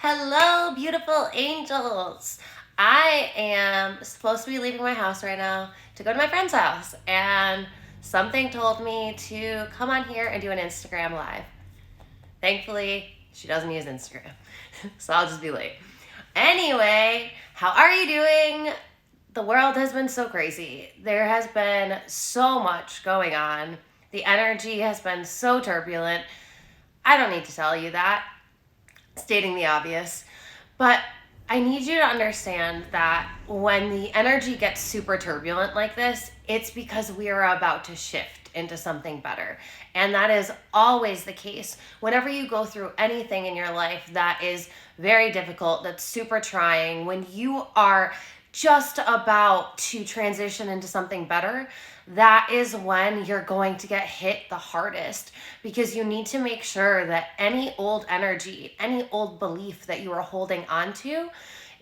Hello, beautiful angels. I am supposed to be leaving my house right now to go to my friend's house, and something told me to come on here and do an Instagram live. Thankfully, she doesn't use Instagram, so I'll just be late. Anyway, how are you doing? The world has been so crazy. There has been so much going on. The energy has been so turbulent. I don't need to tell you that, stating the obvious, but I need you to understand that when the energy gets super turbulent like this, it's because we are about to shift into something better. And that is always the case. Whenever you go through anything in your life that is very difficult, that's super trying, when you are just about to transition into something better, that is when you're going to get hit the hardest, because you need to make sure that any old energy, any old belief that you are holding on to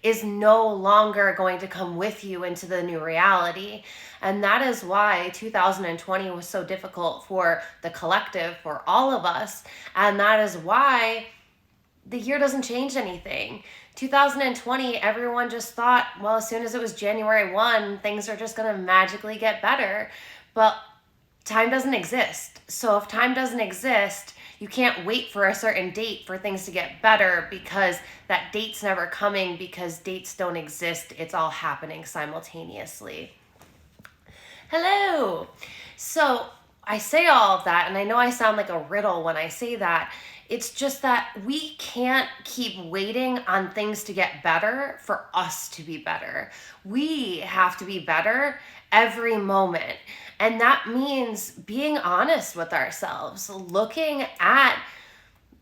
is no longer going to come with you into the new reality. And that is why 2020 was so difficult for the collective, for all of us. And that is why the year doesn't change anything. 2020, everyone just thought, well, as soon as it was January 1, things are just going to magically get better. But time doesn't exist. So if time doesn't exist, you can't wait for a certain date for things to get better, because that date's never coming, because dates don't exist. It's all happening simultaneously. Hello. So I say all of that, and I know I sound like a riddle when I say that. It's just that we can't keep waiting on things to get better for us to be better. We have to be better every moment. And that means being honest with ourselves, looking at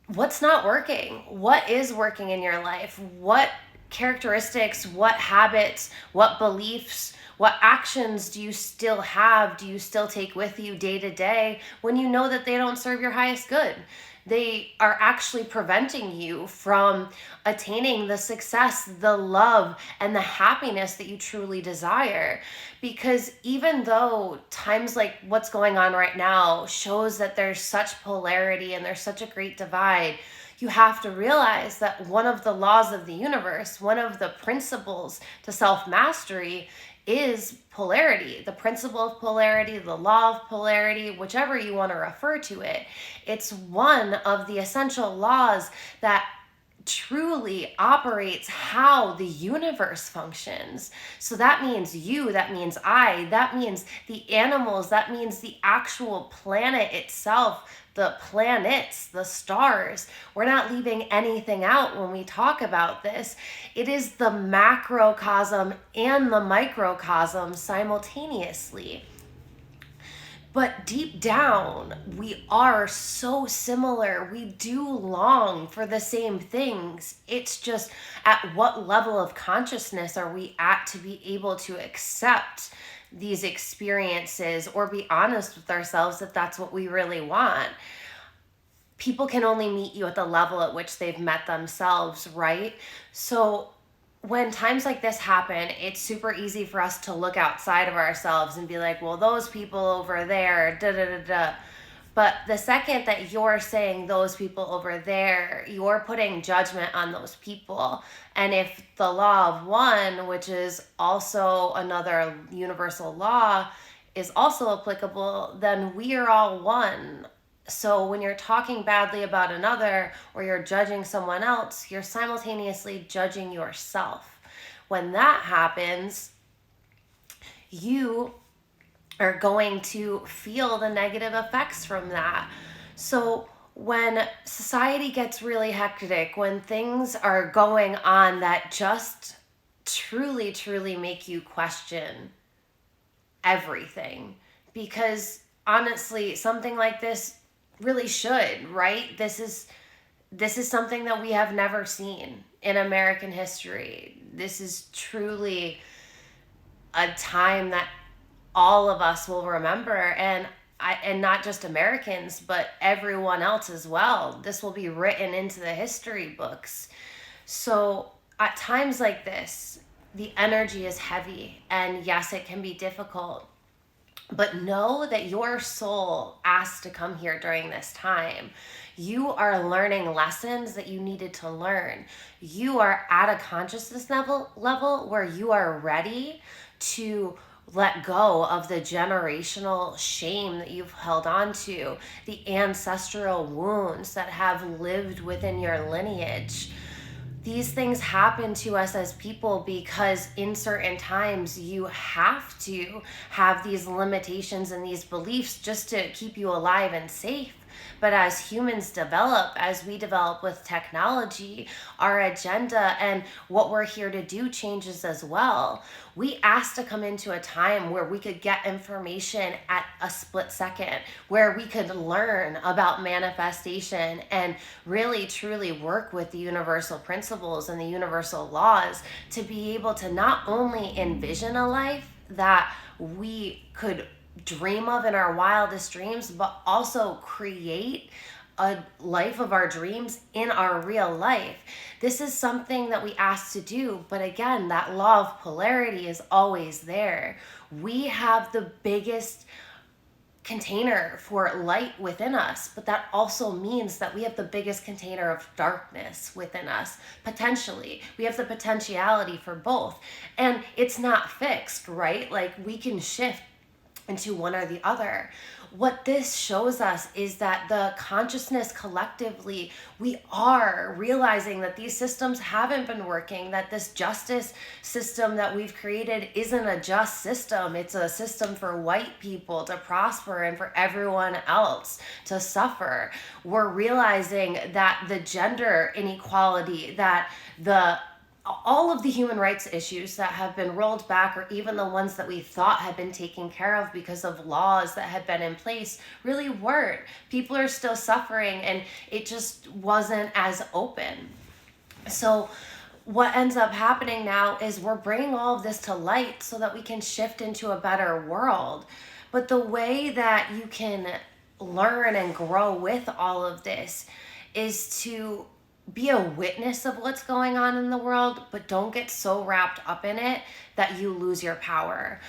what's not working, what is working in your life, what characteristics, what habits, what beliefs, what actions do you still have, do you still take with you day to day when you know that they don't serve your highest good? They are actually preventing you from attaining the success, the love, and the happiness that you truly desire. Because even though times like what's going on right now shows that there's such polarity and there's such a great divide, you have to realize that one of the laws of the universe, one of the principles to self-mastery, is polarity, the principle of polarity, the law of polarity, whichever you want to refer to it. It's one of the essential laws that truly operates how the universe functions. So that means you, that means I, that means the animals, that means the actual planet itself, the planets, the stars. We're not leaving anything out when we talk about this. It is the macrocosm and the microcosm simultaneously. But deep down, we are so similar. We do long for the same things. It's just at what level of consciousness are we at to be able to accept these experiences, or be honest with ourselves that that's what we really want. People can only meet you at the level at which they've met themselves, right? So when times like this happen, it's super easy for us to look outside of ourselves and be like, well, those people over there, da da da da. But the second that you're saying those people over there, you're putting judgment on those people. And if the law of one, which is also another universal law, is also applicable, then we are all one. So when you're talking badly about another, or you're judging someone else, you're simultaneously judging yourself. When that happens, you are going to feel the negative effects from that. So when society gets really hectic, when things are going on that just truly, truly make you question everything, because honestly, something like this really should, right? This is something that we have never seen in American history. This is truly a time that all of us will remember, and not just Americans, but everyone else as well. This will be written into the history books. So at times like this, the energy is heavy, and yes, it can be difficult. But know that your soul asked to come here during this time. You are learning lessons that you needed to learn. You are at a consciousness level where you are ready to let go of the generational shame that you've held on to, the ancestral wounds that have lived within your lineage. These things happen to us as people because in certain times you have to have these limitations and these beliefs just to keep you alive and safe. But as humans develop, as we develop with technology, our agenda and what we're here to do changes as well. We asked to come into a time where we could get information at a split second, where we could learn about manifestation and really truly work with the universal principles and the universal laws to be able to not only envision a life that we could dream of in our wildest dreams, but also create a life of our dreams in our real life. This is something that we ask to do, but again, that law of polarity is always there. We have the biggest container for light within us, but that also means that we have the biggest container of darkness within us. Potentially, we have the potentiality for both, and it's not fixed, right? Like, we can shift into one or the other. What this shows us is that the consciousness collectively, we are realizing that these systems haven't been working, that this justice system that we've created isn't a just system. It's a system for white people to prosper and for everyone else to suffer. We're realizing that the gender inequality, that all of the human rights issues that have been rolled back, or even the ones that we thought had been taken care of because of laws that had been in place, really weren't. People are still suffering, and it just wasn't as open. So what ends up happening now is we're bringing all of this to light so that we can shift into a better world. But the way that you can learn and grow with all of this is to be a witness of what's going on in the world, but don't get so wrapped up in it that you lose your power.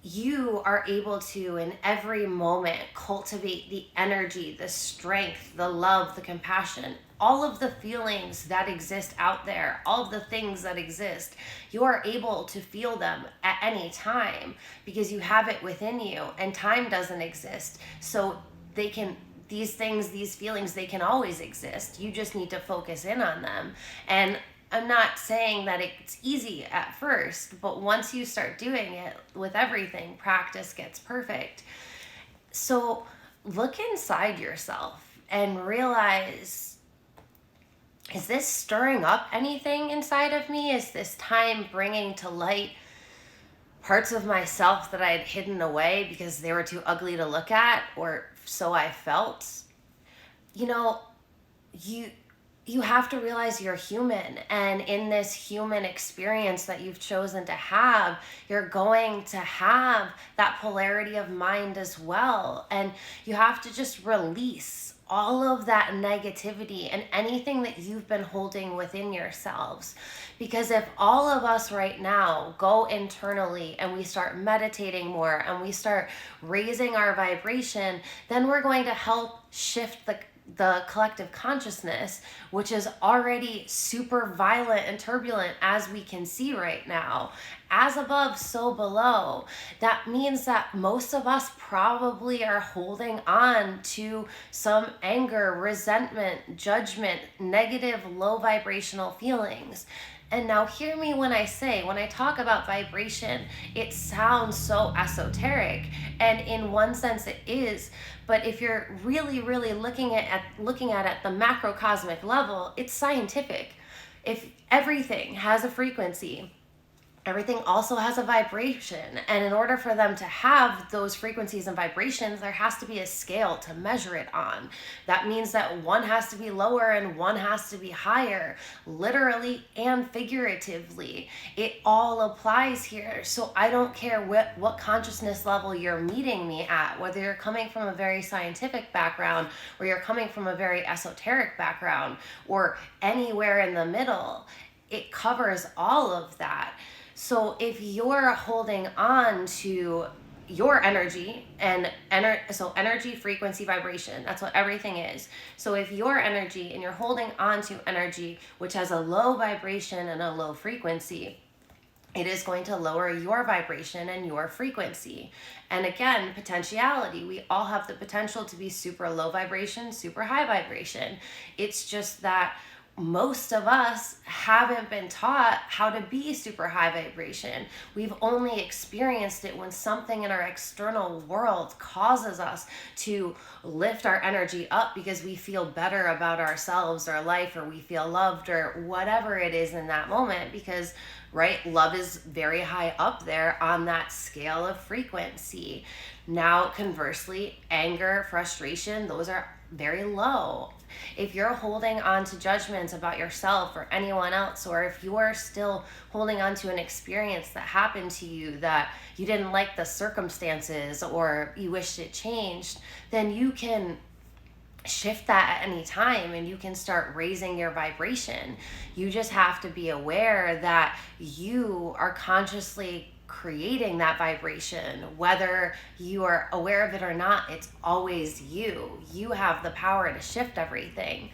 You are able to, in every moment, cultivate the energy, the strength, the love, the compassion, all of the feelings that exist out there, all of the things that exist. You are able to feel them at any time because you have it within you, and time doesn't exist. So these things, these feelings, they can always exist. You just need to focus in on them. And I'm not saying that it's easy at first, but once you start doing it with everything, practice gets perfect. So look inside yourself and realize, is this stirring up anything inside of me? Is this time bringing to light parts of myself that I had hidden away because they were too ugly to look at, or so I felt? You know, you have to realize you're human, and in this human experience that you've chosen to have, you're going to have that polarity of mind as well, and you have to just release all of that negativity and anything that you've been holding within yourselves. Because if all of us right now go internally and we start meditating more and we start raising our vibration, then we're going to help shift the collective consciousness, which is already super violent and turbulent, as we can see right now. As above, so below. That means that most of us probably are holding on to some anger, resentment, judgment, negative, low vibrational feelings. And now hear me when I talk about vibration, it sounds so esoteric, and in one sense it is, but if you're really, really looking at it at the macrocosmic level, it's scientific. If everything has a frequency, everything also has a vibration, and in order for them to have those frequencies and vibrations, there has to be a scale to measure it on. That means that one has to be lower and one has to be higher, literally and figuratively. It all applies here. So I don't care what consciousness level you're meeting me at, whether you're coming from a very scientific background or you're coming from a very esoteric background or anywhere in the middle. It covers all of that. So if you're holding on to your energy and so energy, frequency, vibration, that's what everything is. So if your energy and you're holding on to energy which has a low vibration and a low frequency, it is going to lower your vibration and your frequency. And again, potentiality, we all have the potential to be super low vibration, super high vibration. It's just that most of us haven't been taught how to be super high vibration. We've only experienced it when something in our external world causes us to lift our energy up because we feel better about ourselves or life, or we feel loved, or whatever it is in that moment, because right, love is very high up there on that scale of frequency. Now conversely, anger, frustration, those are very low. If you're holding on to judgments about yourself or anyone else, or if you're still holding on to an experience that happened to you that you didn't like the circumstances or you wished it changed, then you can shift that at any time and you can start raising your vibration. You just have to be aware that you are consciously creating that vibration. Whether you are aware of it or not, it's always you. You have the power to shift everything.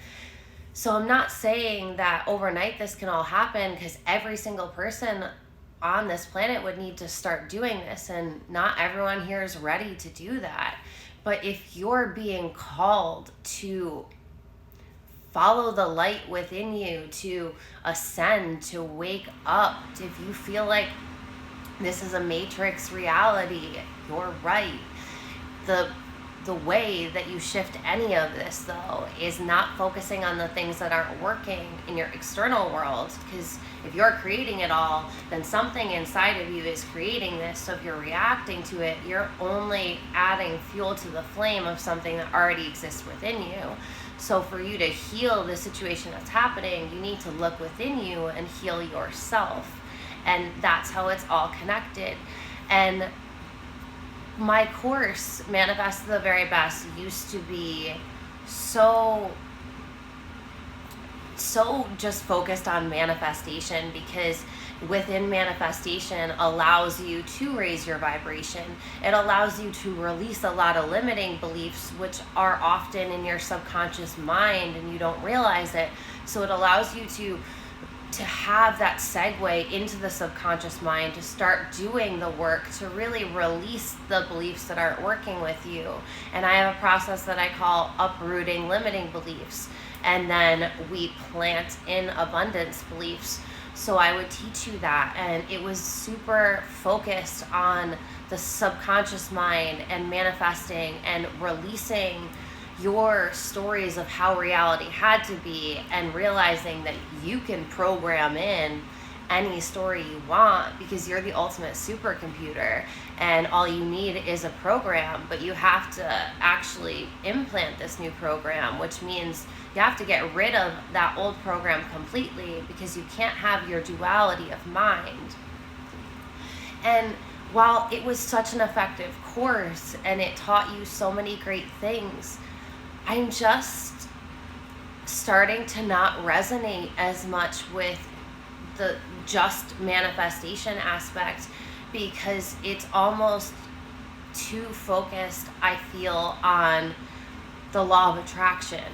So I'm not saying that overnight this can all happen, because every single person on this planet would need to start doing this, and not everyone here is ready to do that. But if you're being called to follow the light within you, to ascend, to wake up, if you feel like this is a matrix reality, you're right. The way that you shift any of this, though, is not focusing on the things that aren't working in your external world, because if you're creating it all, then something inside of you is creating this. So if you're reacting to it, you're only adding fuel to the flame of something that already exists within you. So for you to heal the situation that's happening, you need to look within you and heal yourself. And that's how it's all connected. And my course, Manifest the Very Best, used to be so just focused on manifestation, because within manifestation allows you to raise your vibration. It allows you to release a lot of limiting beliefs, which are often in your subconscious mind and you don't realize it. So it allows you to have that segue into the subconscious mind, to start doing the work, to really release the beliefs that aren't working with you. And I have a process that I call uprooting limiting beliefs, and then we plant in abundance beliefs. So I would teach you that, and it was super focused on the subconscious mind and manifesting and releasing your stories of how reality had to be, and realizing that you can program in any story you want, because you're the ultimate supercomputer, and all you need is a program. But you have to actually implant this new program, which means you have to get rid of that old program completely, because you can't have your duality of mind. And while it was such an effective course and it taught you so many great things, I'm just starting to not resonate as much with the just manifestation aspect, because it's almost too focused, I feel, on the law of attraction.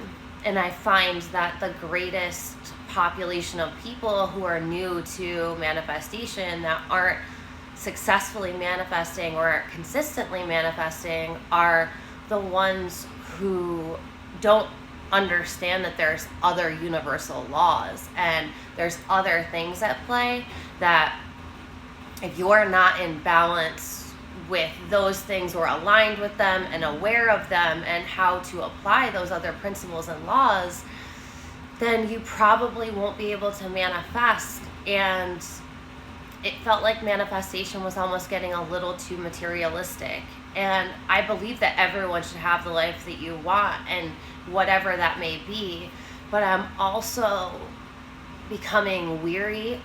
And I find that the greatest population of people who are new to manifestation, that aren't successfully manifesting or consistently manifesting, are the ones who don't understand that there's other universal laws and there's other things at play, that if you're not in balance with those things, or aligned with them and aware of them and how to apply those other principles and laws, then you probably won't be able to manifest. And it felt like manifestation was almost getting a little too materialistic. And I believe that everyone should have the life that you want, and whatever that may be. But I'm also becoming weary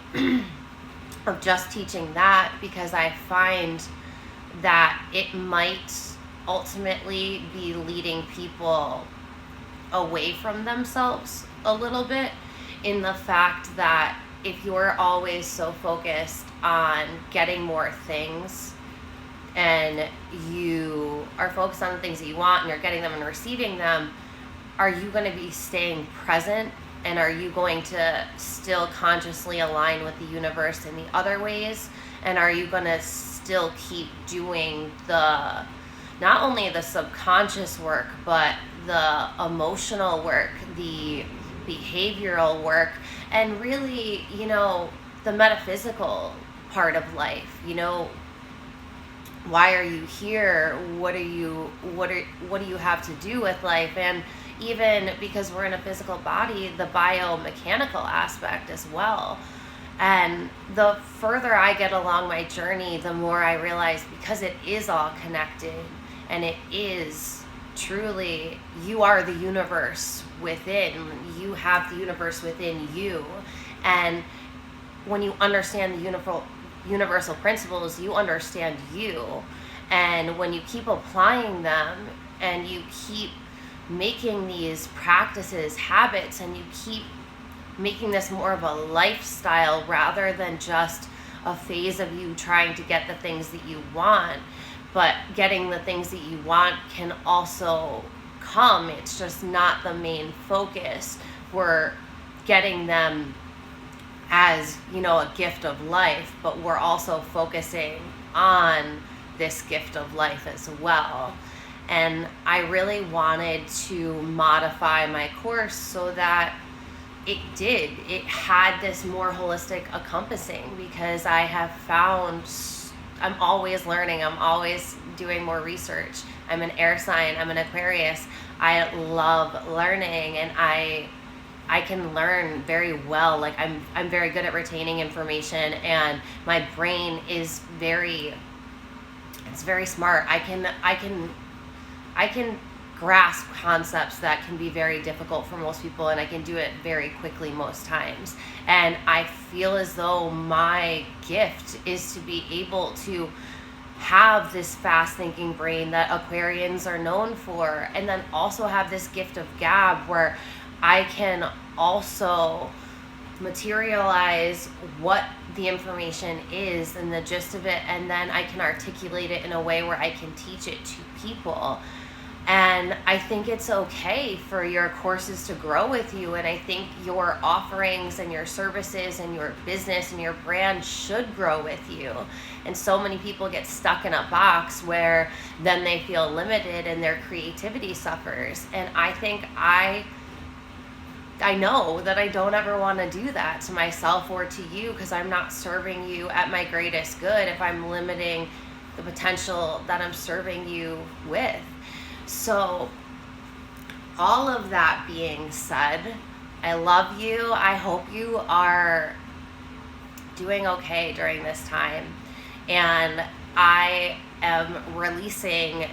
of just teaching that, because I find that it might ultimately be leading people away from themselves a little bit, in the fact that if you're always so focused on getting more things, and you are focused on the things that you want and you're getting them and receiving them, are you going to be staying present? And are you going to still consciously align with the universe in the other ways? And are you going to still keep doing the, not only the subconscious work, but the emotional work, the behavioral work, and really, the metaphysical part of life? Why are you here? What do you have to do with life? And even because we're in a physical body, the biomechanical aspect as well. And the further I get along my journey, the more I realize, because it is all connected, and it is truly, you are the universe within. You have the universe within you. And when you understand the universal principles, you understand you. And when you keep applying them and you keep making these practices habits, and you keep making this more of a lifestyle rather than just a phase of you trying to get the things that you want, but getting the things that you want can also come. It's just not the main focus. We're getting them as, a gift of life, but we're also focusing on this gift of life as well. And I really wanted to modify my course so that it had this more holistic encompassing, because I have found I'm always learning, I'm always doing more research. I'm an air sign, I'm an Aquarius. I love learning, and I can learn very well. Like I'm very good at retaining information, and my brain is very smart. I can grasp concepts that can be very difficult for most people, and I can do it very quickly most times. And I feel as though my gift is to be able to have this fast thinking brain that Aquarians are known for, and then also have this gift of gab where I can also materialize what the information is and the gist of it, and then I can articulate it in a way where I can teach it to people. And I think it's okay for your courses to grow with you, and I think your offerings and your services and your business and your brand should grow with you. And so many people get stuck in a box where then they feel limited and their creativity suffers. And I think I know that I don't ever want to do that to myself or to you, because I'm not serving you at my greatest good if I'm limiting the potential that I'm serving you with. So all of that being said, I love you. I hope you are doing okay during this time. And I am releasing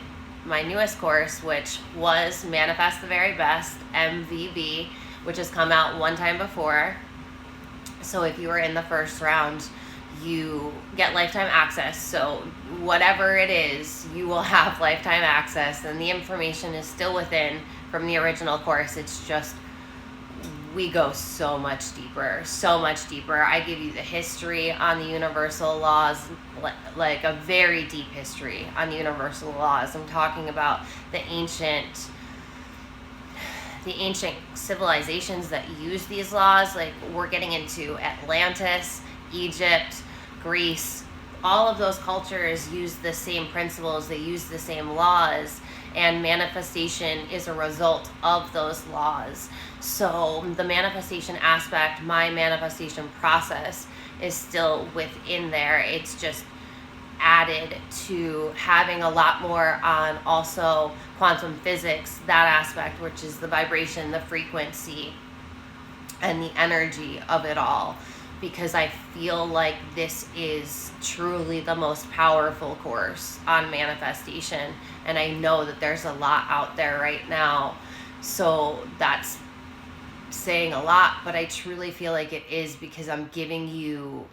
my newest course, which was Manifest the Very Best, MVB, which has come out one time before. So if you were in the first round, you get lifetime access. So whatever it is, you will have lifetime access, and the information is still within from the original course. It's just, we go so much deeper. I give you the history on the universal laws, like a very deep history on the universal laws. I'm talking about the ancient civilizations that use these laws. Like, we're getting into Atlantis, Egypt, Greece. All of those cultures use the same principles, they use the same laws, and manifestation is a result of those laws. So the manifestation aspect, my manifestation process, is still within there. It's just added to having a lot more on also quantum physics, that aspect, which is the vibration, the frequency, and the energy of it all. Because I feel like this is truly the most powerful course on manifestation. And I know that there's a lot out there right now. So that's saying a lot, but I truly feel like it is, because I'm giving you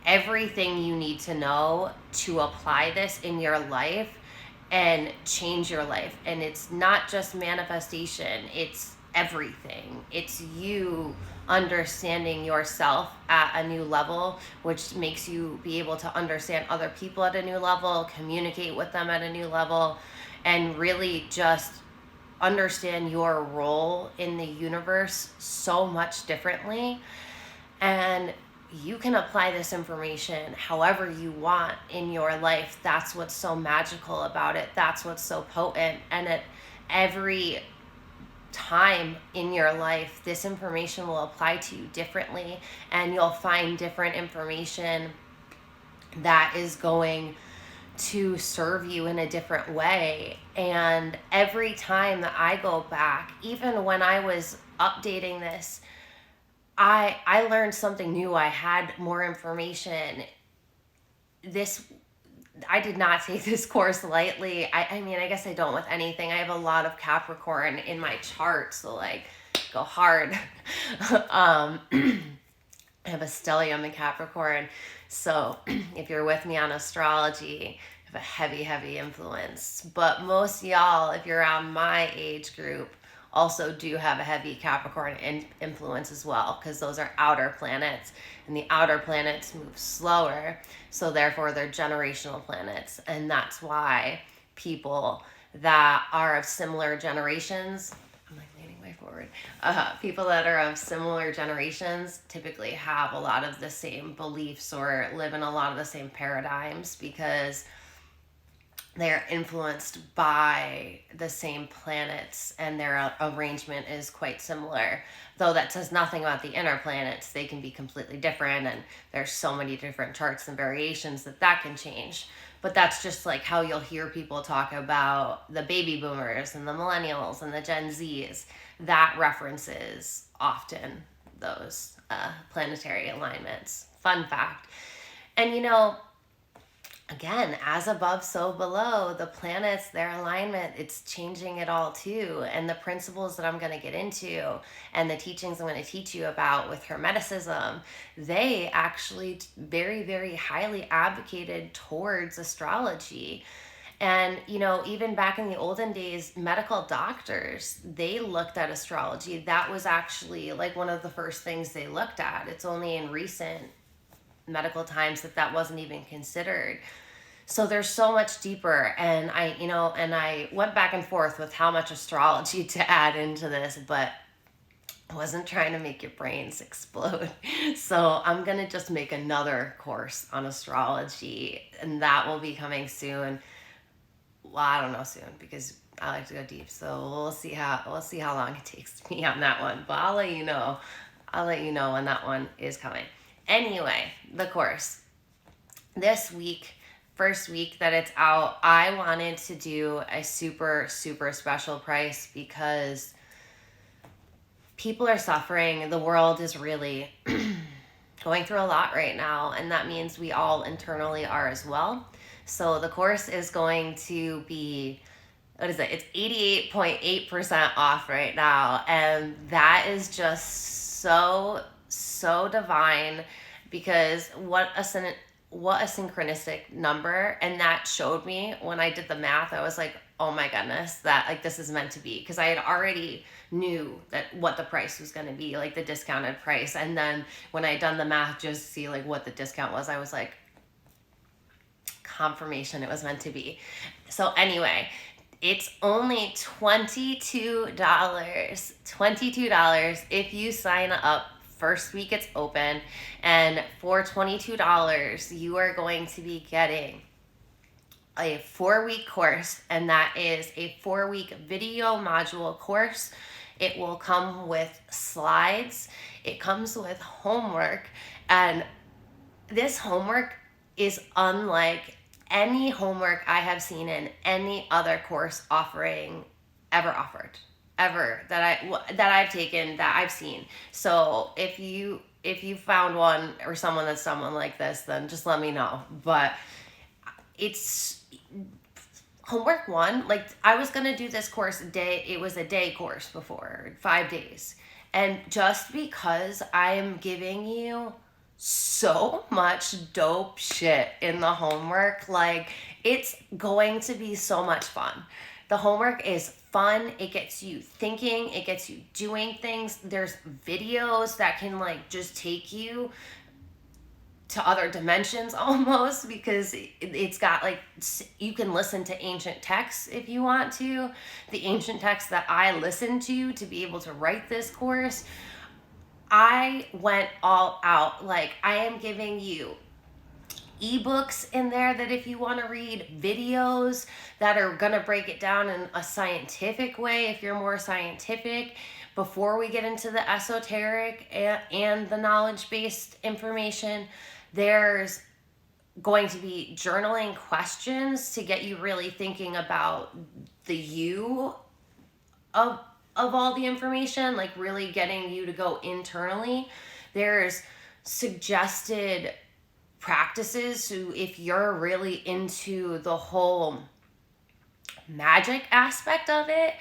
everything you need to know to apply this in your life and change your life. And it's not just manifestation, it's everything. It's you understanding yourself at a new level, which makes you be able to understand other people at a new level, communicate with them at a new level, and really just understand your role in the universe so much differently. And you can apply this information however you want in your life. That's what's so magical about it. That's what's so potent. And at every time in your life, this information will apply to you differently, and you'll find different information that is going to serve you in a different way. And every time that I go back, even when I was updating this, I learned something new. I had more information. I did not take this course lightly. I mean, I guess I don't with anything. I have a lot of Capricorn in my chart, so like go hard. I have a stellium in Capricorn. So if you're with me on astrology, I have a heavy, heavy influence. But most y'all, if you're around my age group, also do have a heavy Capricorn influence as well, because those are outer planets, and the outer planets move slower, so therefore they're generational planets. And that's why people that are of similar generations, I'm like leaning way forward, people that are of similar generations typically have a lot of the same beliefs or live in a lot of the same paradigms, because they're influenced by the same planets, and their arrangement is quite similar. Though that says nothing about the inner planets. They can be completely different, and there's so many different charts and variations that can change. But that's just like how you'll hear people talk about the baby boomers and the millennials and the Gen Zs. That references often those planetary alignments. Fun fact. And again, as above, so below, the planets, their alignment, it's changing it all too. And the principles that I'm going to get into and the teachings I'm going to teach you about with Hermeticism, they actually very, very highly advocated towards astrology. And, even back in the olden days, medical doctors, they looked at astrology. That was actually like one of the first things they looked at. It's only in recent medical times that wasn't even considered. So there's so much deeper, and I went back and forth with how much astrology to add into this, but I wasn't trying to make your brains explode. So I'm gonna just make another course on astrology, and that will be coming soon. Well, I don't know soon, because I like to go deep, so we'll see how long it takes me on that one. But I'll let you know when that one is coming. Anyway, the course. This week, first week that it's out, I wanted to do a super, super special price, because people are suffering. The world is really going through a lot right now, and that means we all internally are as well. So the course is going to be, what is it? It's 88.8% off right now, and that is just so divine, because what a synchronistic number. And that showed me, when I did the math, I was like, oh my goodness, that like this is meant to be, because I had already knew that what the price was going to be, like the discounted price. And then when I done the math just to see like what the discount was, I was like, confirmation, it was meant to be. So anyway, it's only $22. $22 if you sign up. First week it's open, and for $22 you are going to be getting a 4-week course, and that is a 4-week video module course. It will come with slides, it comes with homework, and this homework is unlike any homework I have seen in any other course offering ever offered. Ever that I've taken, that I've seen. So if you found one, or someone that's someone like this, then just let me know. But it's homework one. Like, I was gonna do this course it was a day course before, 5 days. And just because I am giving you so much dope shit in the homework, like, it's going to be so much fun. The homework is fun. It gets you thinking. It gets you doing things. There's videos that can like just take you to other dimensions almost, because it's got like, you can listen to ancient texts if you want to. The ancient texts that I listened to be able to write this course, I went all out. Like, I am giving you ebooks in there that if you want to read, videos that are going to break it down in a scientific way if you're more scientific, before we get into the esoteric and the knowledge-based information. There's going to be journaling questions to get you really thinking about the you of all the information, like really getting you to go internally. There's suggested practices, so if you're really into the whole magic aspect of it,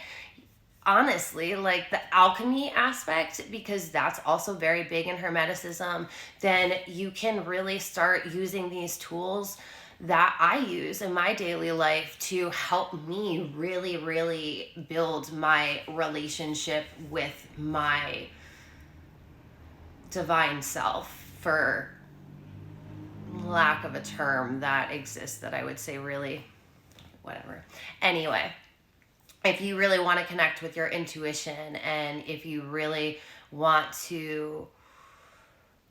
honestly, like the alchemy aspect, because that's also very big in Hermeticism, then you can really start using these tools that I use in my daily life to help me really, really build my relationship with my divine self, for lack of a term that exists that I would say really, whatever. Anyway, if you really want to connect with your intuition, and if you really want to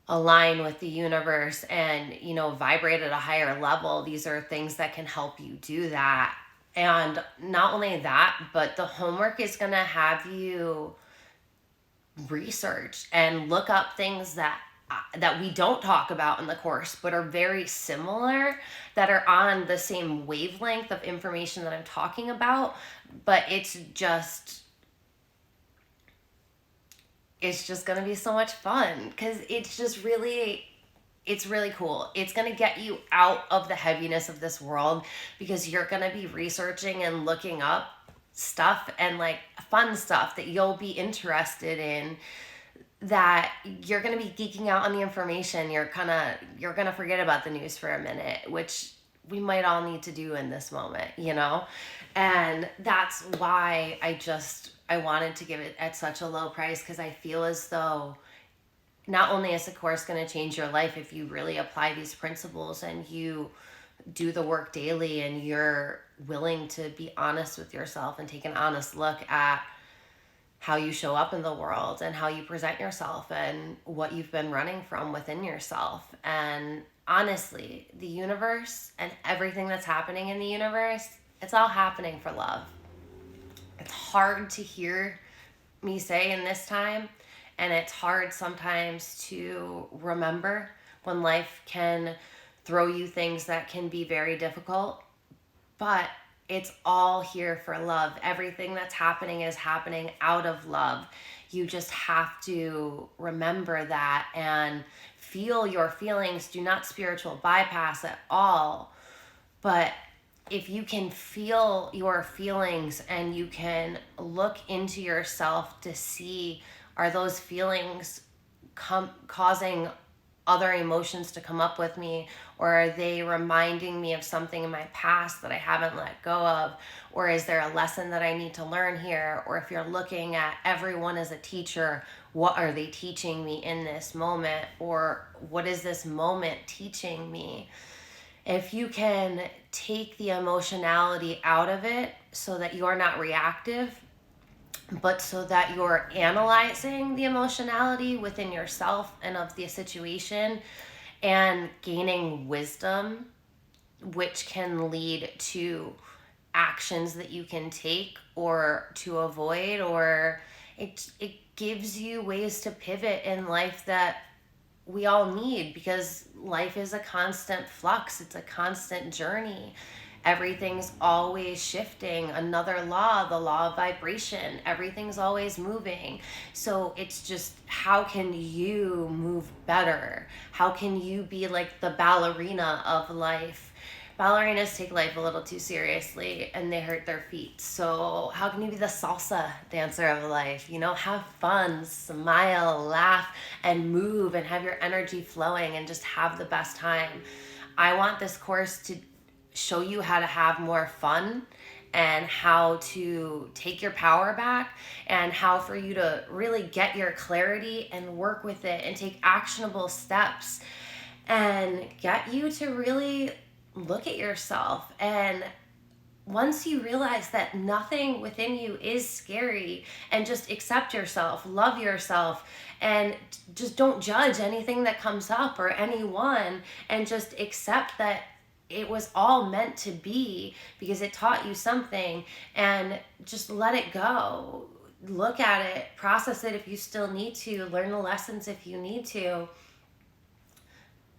align with the universe and, you know, vibrate at a higher level, these are things that can help you do that. And not only that, but the homework is going to have you research and look up things that we don't talk about in the course, but are very similar, that are on the same wavelength of information that I'm talking about. But it's just going to be so much fun, because it's really cool. It's going to get you out of the heaviness of this world, because you're going to be researching and looking up stuff, and like fun stuff that you'll be interested in, that you're going to be geeking out on the information. You're going to forget about the news for a minute, which we might all need to do in this moment, you know? And that's why I wanted to give it at such a low price, because I feel as though not only is the course going to change your life if you really apply these principles and you do the work daily, and you're willing to be honest with yourself and take an honest look at how you show up in the world and how you present yourself and what you've been running from within yourself. And honestly, the universe and everything that's happening in the universe, it's all happening for love. It's hard to hear me say in this time, and it's hard sometimes to remember when life can throw you things that can be very difficult, but it's all here for love. Everything that's happening is happening out of love. You just have to remember that and feel your feelings. Do not spiritual bypass at all. But if you can feel your feelings and you can look into yourself to see, are those feelings causing other emotions to come up with me, or are they reminding me of something in my past that I haven't let go of, or is there a lesson that I need to learn here? Or if you're looking at everyone as a teacher, what are they teaching me in this moment, or what is this moment teaching me? If you can take the emotionality out of it so that you're not reactive, but so that you're analyzing the emotionality within yourself and of the situation, and gaining wisdom, which can lead to actions that you can take or to avoid, or it gives you ways to pivot in life that we all need, because life is a constant flux. It's a constant journey. Everything's always shifting. Another law, the law of vibration. Everything's always moving. So it's just, how can you move better? How can you be like the ballerina of life? Ballerinas take life a little too seriously and they hurt their feet. So how can you be the salsa dancer of life? You know, have fun, smile, laugh, and move, and have your energy flowing, and just have the best time. I want this course to show you how to have more fun and how to take your power back, and how for you to really get your clarity and work with it and take actionable steps and get you to really look at yourself. And once you realize that nothing within you is scary, and just accept yourself, love yourself, and just don't judge anything that comes up or anyone, and just accept that it was all meant to be because it taught you something, and just let it go. Look at it, process it if you still need to, learn the lessons if you need to,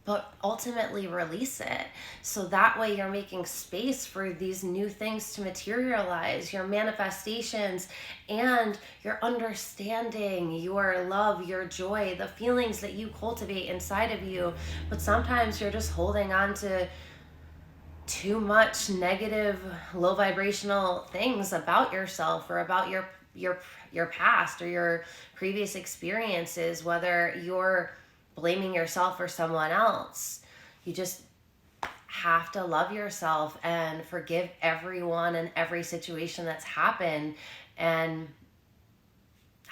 but ultimately release it. So that way you're making space for these new things to materialize, your manifestations, and your understanding, your love, your joy, the feelings that you cultivate inside of you. But sometimes you're just holding on to too much negative, low vibrational things about yourself, or about your past or your previous experiences, whether you're blaming yourself or someone else. You just have to love yourself and forgive everyone and every situation that's happened. And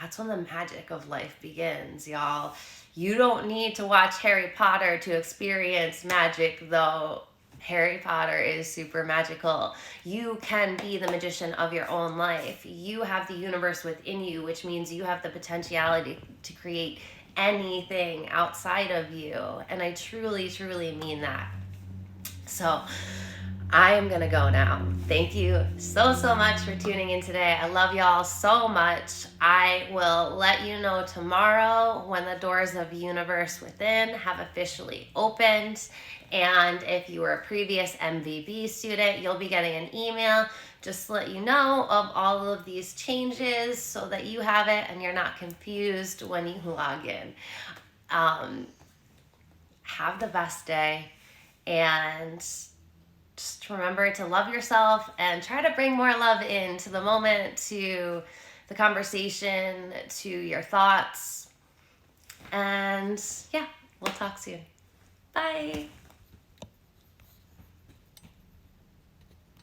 that's when the magic of life begins, y'all. You don't need to watch Harry Potter to experience magic, though. Harry Potter is super magical. You can be the magician of your own life. You have the universe within you, which means you have the potentiality to create anything outside of you. And I truly, truly mean that. So I am going to go now. Thank you so, so much for tuning in today. I love y'all so much. I will let you know tomorrow when the doors of Universe Within have officially opened. And if you were a previous MVB student, you'll be getting an email just to let you know of all of these changes so that you have it and you're not confused when you log in. Have the best day, and just remember to love yourself and try to bring more love into the moment, to the conversation, to your thoughts. And yeah, we'll talk soon. Bye.